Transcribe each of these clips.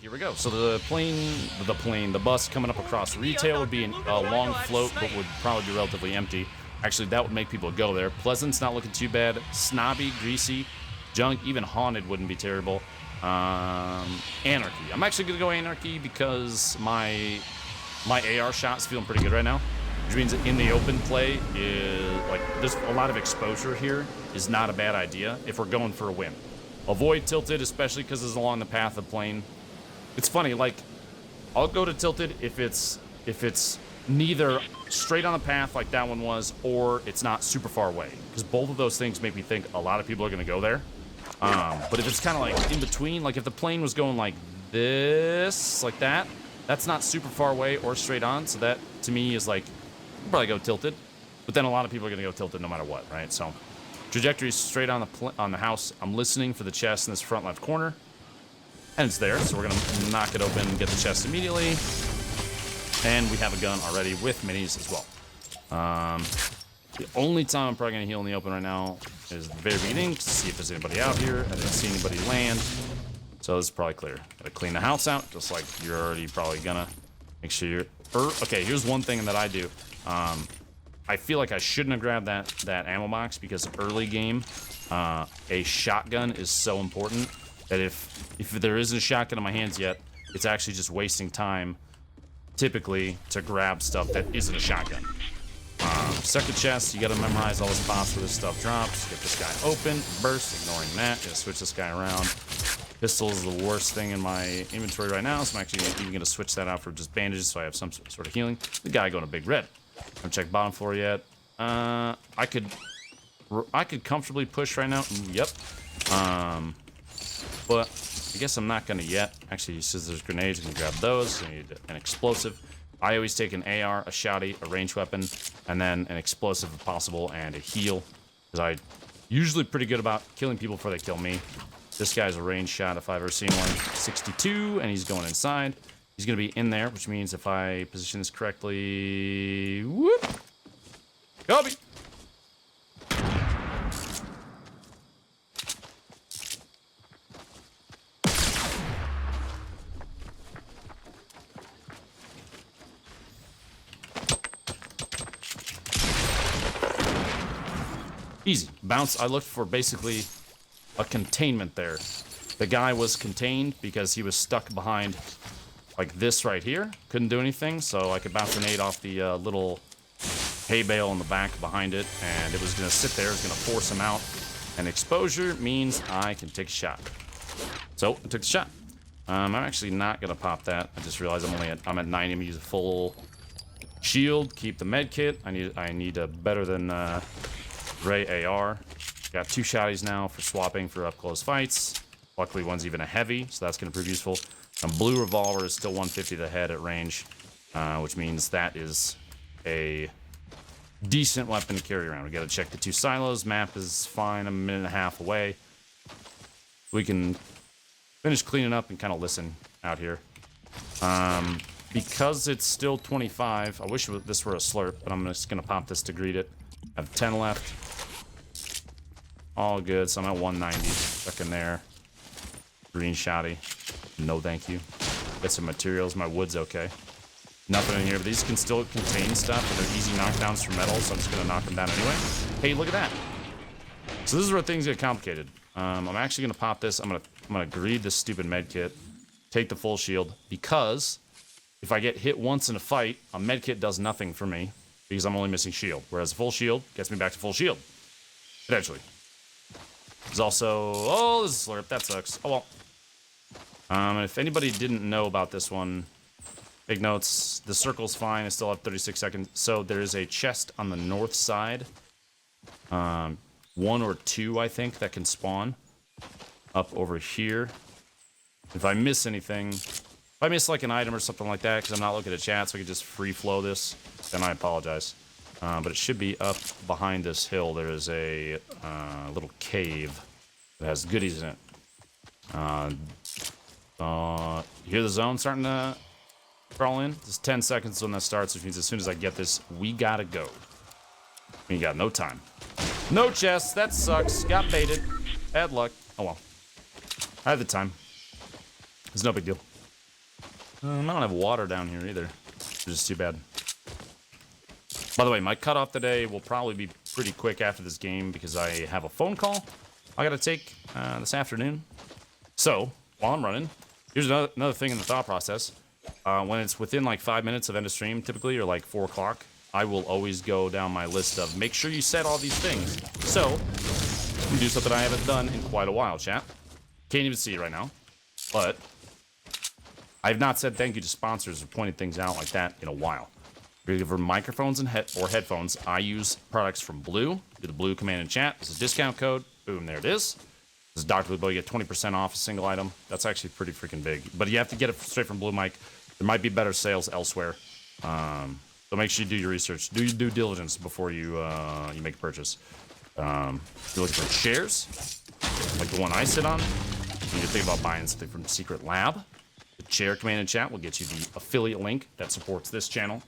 here we go. So the bus coming up across retail would be a long float, but would probably be relatively empty. Actually, that would make people go there. Pleasant's not looking too bad. Snobby, greasy, junk, even haunted wouldn't be terrible. Anarchy. I'm actually gonna go anarchy because my AR shot's feeling pretty good right now, which means that in the open play is like there's a lot of exposure here is not a bad idea if we're going for a win. Avoid tilted, especially because it's along the path of plane. It's funny, like I'll go to tilted if it's neither straight on the path like that one was, or it's not super far away, because both of those things make me think a lot of people are going to go there. But if it's kind of like in between, like if the plane was going like this, like that, that's not super far away or straight on, so that to me is like I'll probably go tilted. But then a lot of people are going to go tilted no matter what, right? So trajectory is straight on the house. I'm listening for the chest in this front left corner, and it's there, so we're going to knock it open and get the chest immediately. And we have a gun already with minis as well. The only time I'm probably going to heal in the open right now is the very beginning to see if there's anybody out here. I didn't see anybody land, so this is probably clear. Gotta clean the house out, just like you're already probably gonna. Make sure you're... Okay, here's one thing that I do. I feel like I shouldn't have grabbed that ammo box because early game, a shotgun is so important that if there isn't a shotgun in my hands yet, it's actually just wasting time, typically, to grab stuff that isn't a shotgun. Second chest, you gotta memorize all the spots where this stuff drops. Get this guy open, burst, ignoring that. Gonna switch this guy around. Pistol is the worst thing in my inventory right now, so I'm actually even gonna switch that out for just bandages so I have some sort of healing. The guy going to big red. Haven't checked bottom floor yet. I could comfortably push right now. Yep. But I guess I'm not gonna yet. Actually, he says there's grenades. I'm gonna grab those. I need an explosive. I always take an AR, a shotty, a ranged weapon, and then an explosive if possible, and a heal. Because I'm usually pretty good about killing people before they kill me. This guy's a ranged shot if I've ever seen one. 62, and he's going inside. He's going to be in there, which means if I position this correctly... Whoop! Copy! Easy. Bounce. I looked for basically a containment there. The guy was contained because he was stuck behind like this right here. Couldn't do anything, so I could bounce a grenade off the little hay bale in the back behind it, and it was going to sit there. It was going to force him out. And exposure means I can take a shot. So I took the shot. I'm actually not going to pop that. I just realized I'm at 90. I'm going to use a full shield. Keep the med kit. I need a better than... Ray AR. Got 2 shotties now for swapping for up close fights. Luckily one's even a heavy, so that's going to prove useful. A blue revolver is still 150 to the head at range, which means that is a decent weapon to carry around. We got to check the 2 silos. Map is fine. I'm a minute and a half away. We can finish cleaning up and kind of listen out here. Because it's still 25, I wish this were a slurp, but I'm just going to pop this to greet it. I have 10 left. All good, so I'm at 190. Stuck in there. Green shotty. No thank you. Get some materials. My wood's okay. Nothing in here, but these can still contain stuff, and they're easy knockdowns for metal, so I'm just gonna knock them down anyway. Hey, look at that. So this is where things get complicated. I'm actually gonna pop this. I'm gonna greed this stupid med kit. Take the full shield, because if I get hit once in a fight, a med kit does nothing for me, because I'm only missing shield. Whereas a full shield gets me back to full shield. Potentially. There's also... Oh, this is a slurp. That sucks. Oh, well. And if anybody didn't know about this one, big notes. The circle's fine. I still have 36 seconds. So there's a chest on the north side. 1 or 2, I think, that can spawn up over here. If I miss anything... If I miss, like, an item or something like that, because I'm not looking at chat, so I can just free flow this, then I apologize. But it should be up behind this hill. There is a little cave that has goodies in it. You hear the zone starting to crawl in? Just 10 seconds when that starts, which means as soon as I get this, we gotta go. We got no time. No chest. That sucks. Got baited. Bad luck. Oh well. I had the time. It's no big deal. I don't have water down here either, which is too bad. By the way, my cutoff today will probably be pretty quick after this game because I have a phone call I gotta take this afternoon. So, while I'm running, here's another thing in the thought process. When it's within like 5 minutes of end of stream, typically, or like 4 o'clock, I will always go down my list of make sure you set all these things. So, I'm gonna do something I haven't done in quite a while, chat. Can't even see it right now, but I have not said thank you to sponsors or pointed things out like that in a while. For microphones and headphones, I use products from Blue. Do the Blue command in chat. This is a discount code. Boom, there it is. This is DrLupo. You get 20% off a single item. That's actually pretty freaking big. But you have to get it straight from Blue Mic. There might be better sales elsewhere. So make sure you do your research. Do your due diligence before you you make a purchase. You're looking for chairs, like the one I sit on. And you think about buying something from Secret Lab. The chair command in chat will get you the affiliate link that supports this channel.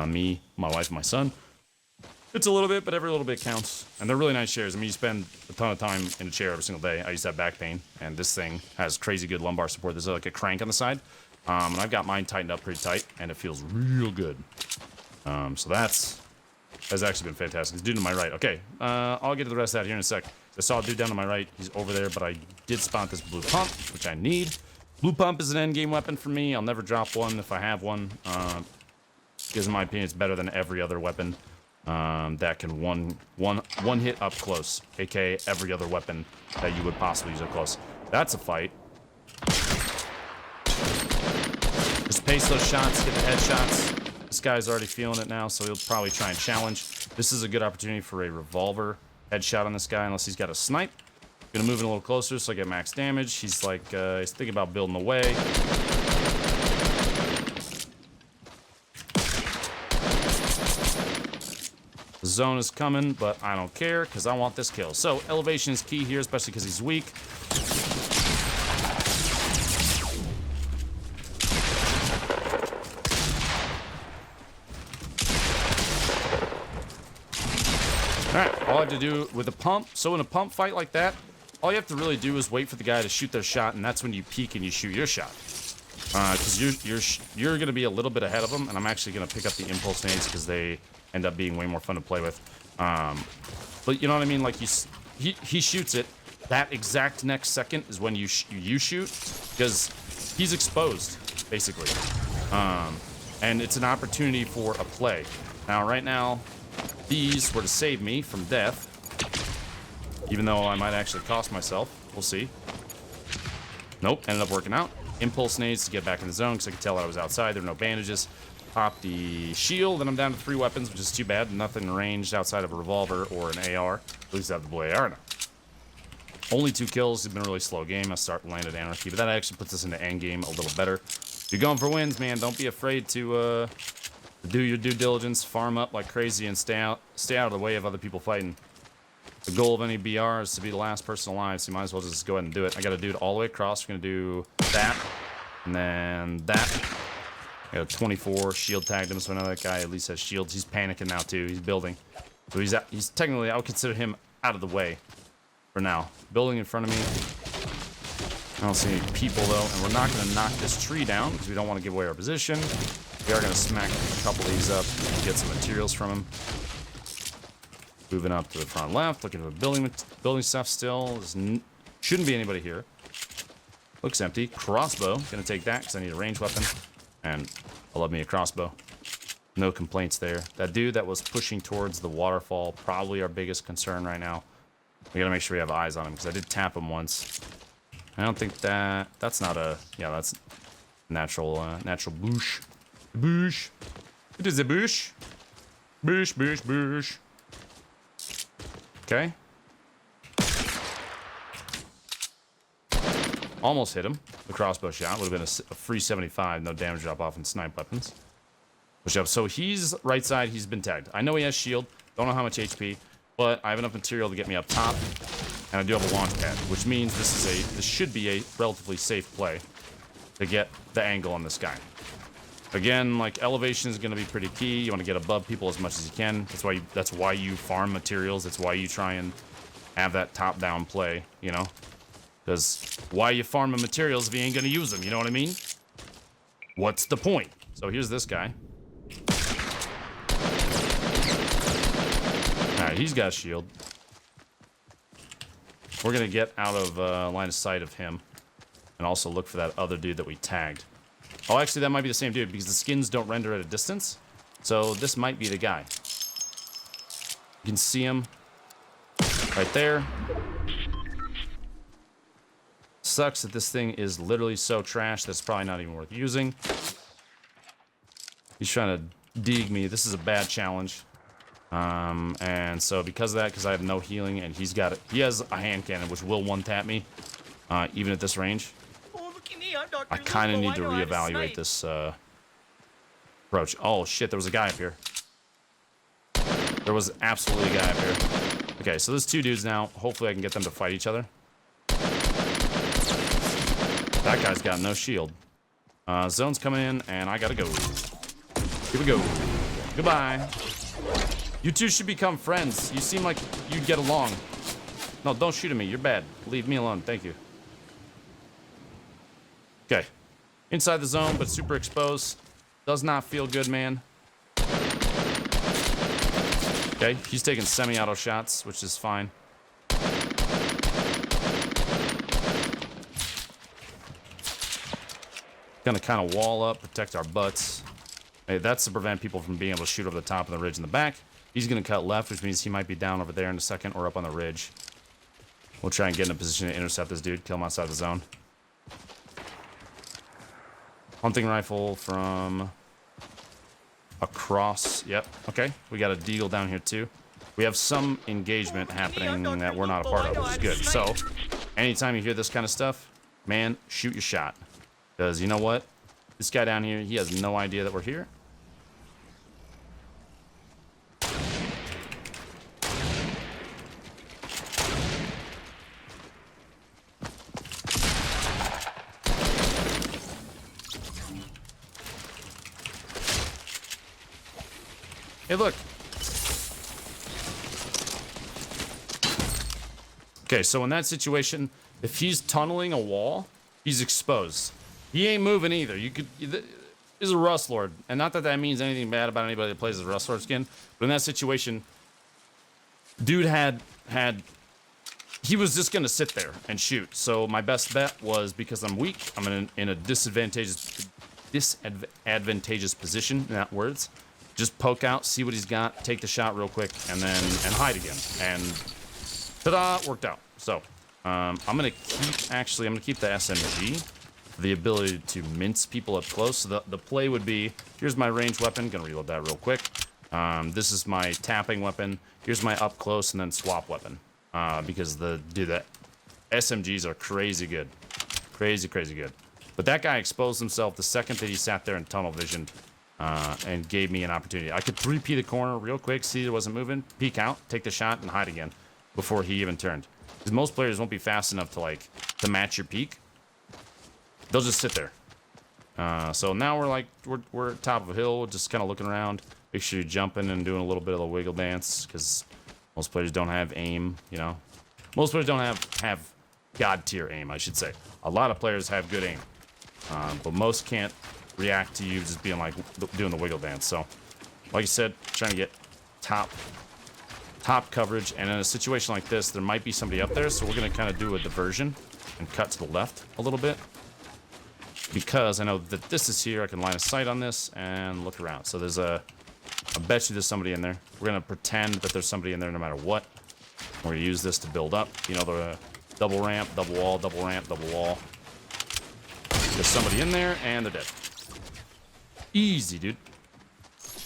Me, my wife, and my son. It's a little bit, but every little bit counts. And they're really nice chairs. I mean, you spend a ton of time in a chair every single day. I used to have back pain, and this thing has crazy good lumbar support. There's like a crank on the side. And I've got mine tightened up pretty tight, and it feels real good. So that's actually been fantastic. This dude to my right. Okay, I'll get to the rest of that here in a sec. I saw a dude down to my right. He's over there, but I did spot this blue pump, which I need. Blue pump is an endgame weapon for me. I'll never drop one if I have one. Because in my opinion, it's better than every other weapon that can one hit up close, aka every other weapon that you would possibly use up close. That's a fight. Just pace those shots, get the headshots. This guy's already feeling it now, so he'll probably try and challenge. This is a good opportunity for a revolver headshot on this guy, unless he's got a snipe. Gonna move in a little closer so I get max damage. He's like, he's thinking about building away. The zone is coming, but I don't care because I want this kill. So elevation is key here, especially because he's weak. All right, all I have to do with a pump. So in a pump fight like that, all you have to really do is wait for the guy to shoot their shot, and that's when you peek and you shoot your shot. Because you're going to be a little bit ahead of them, and I'm actually going to pick up the impulse nades because they end up being way more fun to play with. But you know what I mean? Like he shoots it. That exact next second is when you shoot, because he's exposed basically, and it's an opportunity for a play. Now, right now, these were to save me from death, even though I might actually cost myself. We'll see. Nope, ended up working out. Impulse nades to get back in the zone because I could tell I was outside. There were no bandages. Pop the shield, and I'm down to 3 weapons, which is too bad. Nothing ranged outside of a revolver or an AR. At least I have the blue AR now. Only 2 kills. It's been a really slow game. I start landed anarchy, but that actually puts us into endgame a little better. If you're going for wins, man, don't be afraid to do your due diligence, farm up like crazy, and stay out of the way of other people fighting. The goal of any BR is to be the last person alive, so you might as well just go ahead and do it. I got to do it all the way across. We're gonna do that, and then that. I got a 24, shield tagged him, so I know that guy at least has shields. He's panicking now, too. He's building. So he's technically, I would consider him out of the way for now. Building in front of me. I don't see any people, though, and we're not going to knock this tree down because we don't want to give away our position. We are going to smack a couple of these up and get some materials from him. Moving up to the front left, looking at the building stuff still. Shouldn't be anybody here. Looks empty. Crossbow. Going to take that because I need a ranged weapon. And I love me a crossbow. No complaints there. That dude that was pushing towards the waterfall, probably our biggest concern right now. We gotta make sure we have eyes on him, because I did tap him once. I don't think that's not a... Yeah, that's natural bush. Bush. It is a bush. Bush, bush, bush. Okay. Almost hit him. The crossbow shot would have been a free 75, no damage drop off in snipe weapons. Push up. So he's right side. He's been tagged. I know he has shield. Don't know how much HP, but I have enough material to get me up top, and I do have a launch pad, which means this should be a relatively safe play to get the angle on this guy. Again, like, elevation is going to be pretty key. You want to get above people as much as you can. That's why you farm materials. That's why you try and have that top-down play, you know? Because why you farming materials if you ain't going to use them, you know what I mean? what's the point? So here's this guy. All right, he's got a shield. We're going to get out of line of sight of him and also look for that other dude that we tagged. Oh, actually, that might be the same dude because the skins don't render at a distance. So this might be the guy. You can see him right there. Sucks that this thing is literally so trash that's probably not even worth using. He's trying to dig me. This is a bad challenge. And so because of that, because I have no healing and he has a hand cannon which will one-tap me, even at this range. I kind of need to reevaluate this approach. Oh shit, there was a guy up here. There was absolutely a guy up here. Okay, so there's two dudes now. Hopefully I can get them to fight each other. That guy's got no shield. Zone's coming in and I gotta go. Here we go. Goodbye. You two should become friends. You seem like you'd get along. No, don't shoot at me. You're bad. Leave me alone. Thank you. Okay. Inside the zone, but super exposed. Does not feel good, man. Okay, he's taking semi-auto shots, which is fine. Gonna kind of wall up, protect our butts. Hey, that's to prevent people from being able to shoot over the top of the ridge in the back. He's gonna cut left, which means he might be down over there in a second or up on the ridge. We'll try and get in a position to intercept this dude, kill him outside the zone. Hunting rifle from across. Yep. Okay. We got a deagle down here too. We have some engagement happening that we're not a part of, which is good. So, anytime you hear this kind of stuff, man, shoot your shot. Because you know what? This guy down here, he has no idea that we're here. Hey, look. Okay, so in that situation, if he's tunneling a wall, he's exposed. He ain't moving either. He's a Rust Lord. And not that that means anything bad about anybody that plays as a Rust Lord skin, but in that situation, dude he was just going to sit there and shoot. So my best bet was, because I'm weak, I'm in a disadvantageous position, in that words. Just poke out, see what he's got, take the shot real quick, and hide again. And ta-da, worked out. So I'm gonna keep the SMG for the ability to mince people up close. So the play would be, here's my ranged weapon, gonna reload that real quick. This is my tapping weapon. Here's my up close and then swap weapon. Because the SMGs are crazy good. Crazy good. But that guy exposed himself the second that he sat there in tunnel vision. And gave me an opportunity. I could 3P the corner real quick, see it wasn't moving, peek out, take the shot, and hide again before he even turned. Because most players won't be fast enough to match your peek. They'll just sit there. So now we're at top of a hill, just kind of looking around. Make sure you're jumping and doing a little bit of the wiggle dance, because most players don't have aim, you know. Most players don't have god tier aim, I should say. A lot of players have good aim, but most can't react to you just being like doing the wiggle dance. So like I said, trying to get top coverage, and in a situation like this there might be somebody up there, so we're gonna kind of do a diversion and cut to the left a little bit, because I know that this is here. I can line of sight on this and look around. So there's I bet you there's somebody in there. We're gonna pretend that there's somebody in there no matter what. We're gonna use this to build up, you know, the double ramp, double wall, double ramp, double wall. There's somebody in there and they're dead. Easy, dude.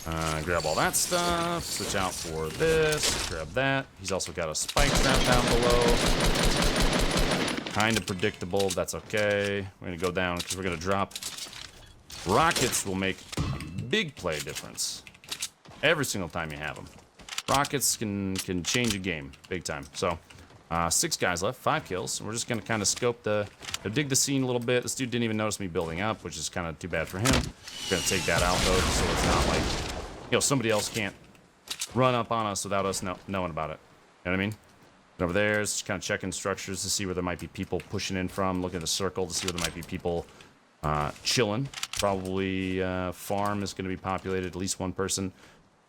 Grab all that stuff. Switch out for this. Grab that. He's also got a spike trap down below. Kind of predictable. That's okay. We're going to go down because we're going to drop. Rockets will make a big play difference every single time you have them. Rockets can change a game big time. So, 6 guys left, 5 kills. We're just going to kind of scope dig the scene a little bit. This dude didn't even notice me building up, which is kind of too bad for him. We're going to take that out, though, so it's not like, you know, somebody else can't run up on us without us knowing about it. You know what I mean? And over there, just kind of checking structures to see where there might be people pushing in from, looking at the circle to see where there might be people chilling. Probably farm is going to be populated. At least one person.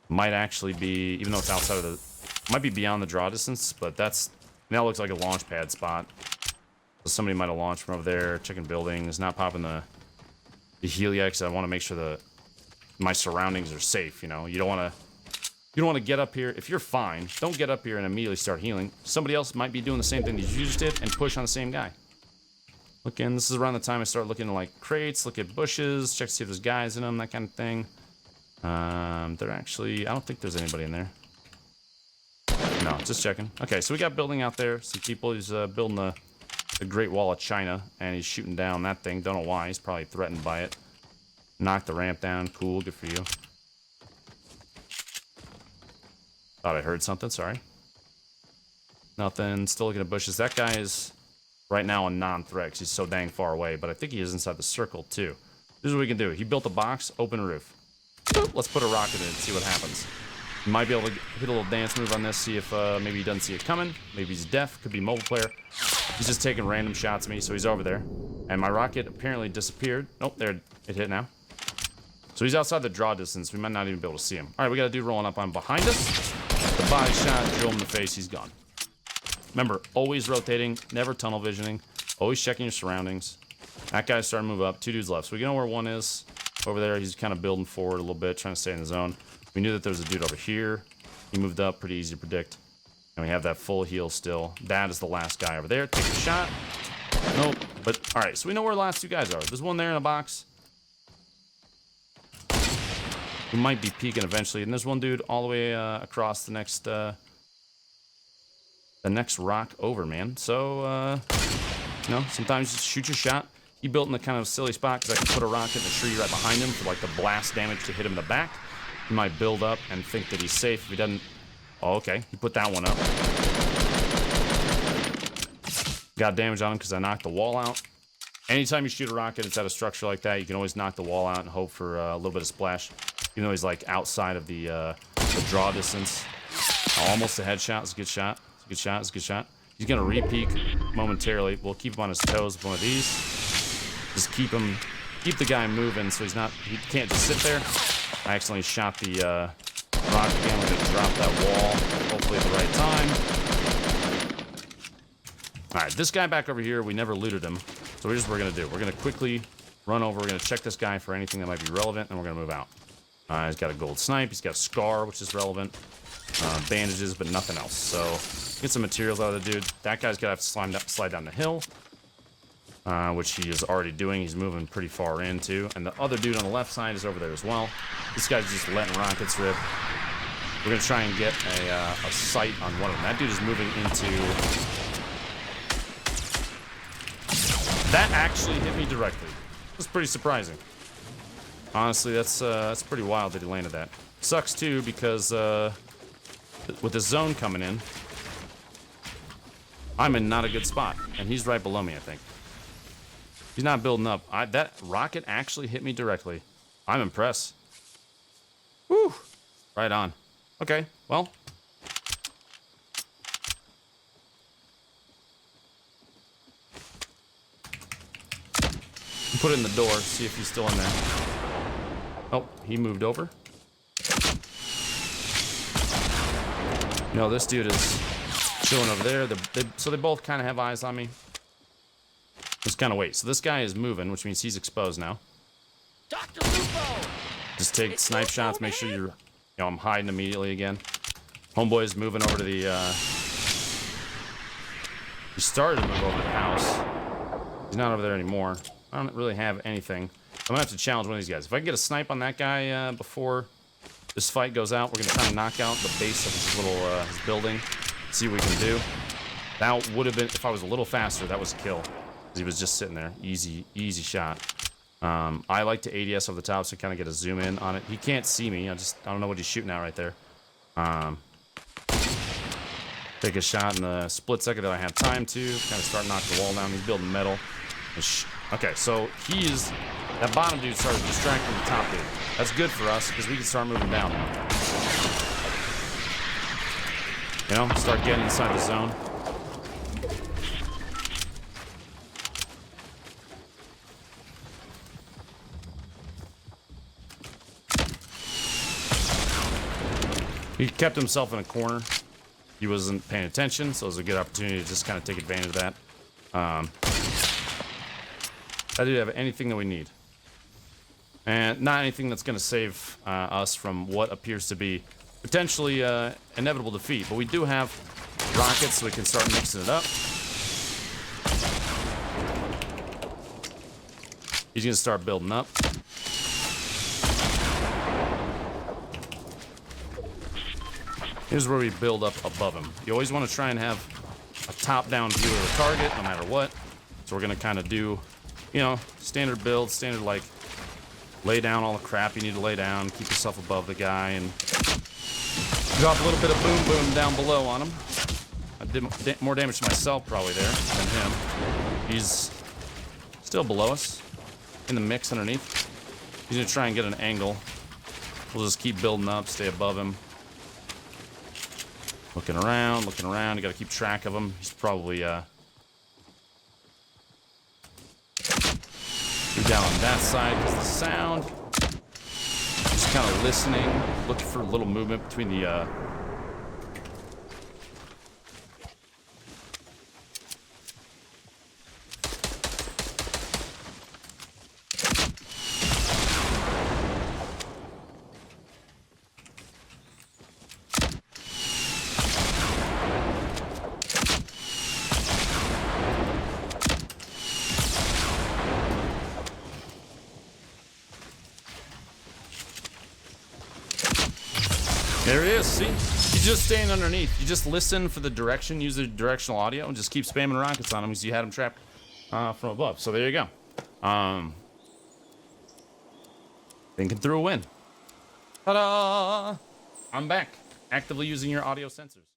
Might actually be, even though it's outside of the, might be beyond the draw distance, but that's, now looks like a launch pad spot. So somebody might have launched from over there. Checking buildings, not popping the helium, because I want to make sure that my surroundings are safe. You know, you don't want to get up here. If you're fine, don't get up here and immediately start healing. Somebody else might be doing the same thing that you just did and push on the same guy. Looking, this is around the time I start looking at like crates, look at bushes, check to see if there's guys in them, that kind of thing. They're actually, I don't think there's anybody in there. No, just checking. Okay, so we got building out there. Some people, he's building the Great Wall of China, and he's shooting down that thing. Don't know why, he's probably threatened by it. Knocked the ramp down, cool, good for you. Thought I heard something, sorry. Nothing, still looking at bushes. That guy is right now a non-threat because he's so dang far away, but I think he is inside the circle too. This is what we can do. He built a box, open roof. Boop, let's put a rocket in and see what happens. He might be able to hit a little dance move on this, see if maybe he doesn't see it coming. Maybe he's deaf, could be mobile player. He's just taking random shots at me, so he's over there. And my rocket apparently disappeared. Nope, there, it hit now. So he's outside the draw distance. We might not even be able to see him. All right, we got a dude rolling up on behind us. The body shot, drill him in the face, he's gone. Remember, always rotating, never tunnel visioning, always checking your surroundings. That guy's starting to move up. Two dudes left. So we know where one is. Over there, he's kind of building forward a little bit, trying to stay in the zone. We knew that there was a dude over here. He moved up, pretty easy to predict. And we have that full heal still. That is the last guy over there. Take the shot. Nope. But, all right, so we know where the last two guys are. There's one there in a box. We might be peeking eventually. And there's one dude all the way across the next rock over, man. So, you know, sometimes just shoot your shot. He built in a kind of silly spot because I can put a rocket in the tree right behind him for like the blast damage to hit him in the back. He might build up and think that he's safe if he doesn't. Oh, okay. He put that one up. Got damage on him because I knocked the wall out. Anytime you shoot a rocket, it's at a structure like that, you can always knock the wall out and hope for a little bit of splash. Even though he's like outside of the draw distance. Almost a headshot. It's a good shot. It's a good shot. It's a good shot. He's going to re-peek momentarily. We'll keep him on his toes with one of these. Just keep the guy moving so he can't just sit there. I accidentally shot the rock again. We're going to drop that wall, hopefully at the right time. All right, this guy back over here, we never looted him. So here's what we're going to do. We're going to quickly run over. We're going to check this guy for anything that might be relevant, and we're going to move out. He's got a gold snipe. He's got a scar, which is relevant. Bandages, but nothing else. So get some materials out of the dude. That guy's going to have to slide down the hill. Which he is already doing. He's moving pretty far in, too. And the other dude on the left side is over there as well. This guy's just letting rockets rip. We're going to try and get a sight on one of them. That dude is moving into... That actually hit me directly. It was pretty surprising. Honestly, that's pretty wild that he landed that. Sucks, too, because with the zone coming in, I'm in not a good spot. And he's right below me, I think. He's not building up. That rocket actually hit me directly. I'm impressed. Whew. Right on. Okay, well. Put it in the door, see if he's still in there. Oh, he moved over. No, this dude is chilling over there. So they both kind of have eyes on me. Just kind of wait. So this guy is moving, which means he's exposed now. DrLupo! Just take snipe shots. Make sure you're... I'm hiding immediately again. Homeboy is moving over to the... He started to move over to the house. He's not over there anymore. I don't really have anything. I'm going to have to challenge one of these guys. If I can get a snipe on that guy before this fight goes out, we're going to try and knock out the base of his little his building. See what we can do. That would have been... If I was a little faster, that was a kill. He was just sitting there. Easy shot. I like to ADS over the top so kind of get a zoom in on it. He can't see me. I don't know what he's shooting at right there. Take a shot in the split second that I have time to. Kind of start knocking the wall down. He's building metal. Okay, so that bottom dude started distracting the top dude. That's good for us because we can start moving down now. You know, start getting inside the zone. He kept himself in a corner. He wasn't paying attention, so it was a good opportunity to just kind of take advantage of that. I do have anything that we need. And not anything that's going to save us from what appears to be potentially inevitable defeat. But we do have rockets, so we can start mixing it up. He's going to start building up. Here's where we build up above him. You always want to try and have a top-down view of the target, no matter what. So we're going to kind of do, you know, standard build, standard, like, lay down all the crap you need to lay down, keep yourself above the guy, and drop a little bit of boom boom down below on him. I did more damage to myself probably there than him. He's still below us, in the mix underneath. He's going to try and get an angle. We'll just keep building up, stay above him. Looking around, looking around. You got to keep track of him. He's probably down on that side because of the sound. Just kind of listening, looking for a little movement between the There he is, see? He's just staying underneath. You just listen for the direction, use the directional audio, and just keep spamming rockets on him because you had him trapped from above. So there you go. Thinking through a win. Ta-da! I'm back, actively using your audio sensors.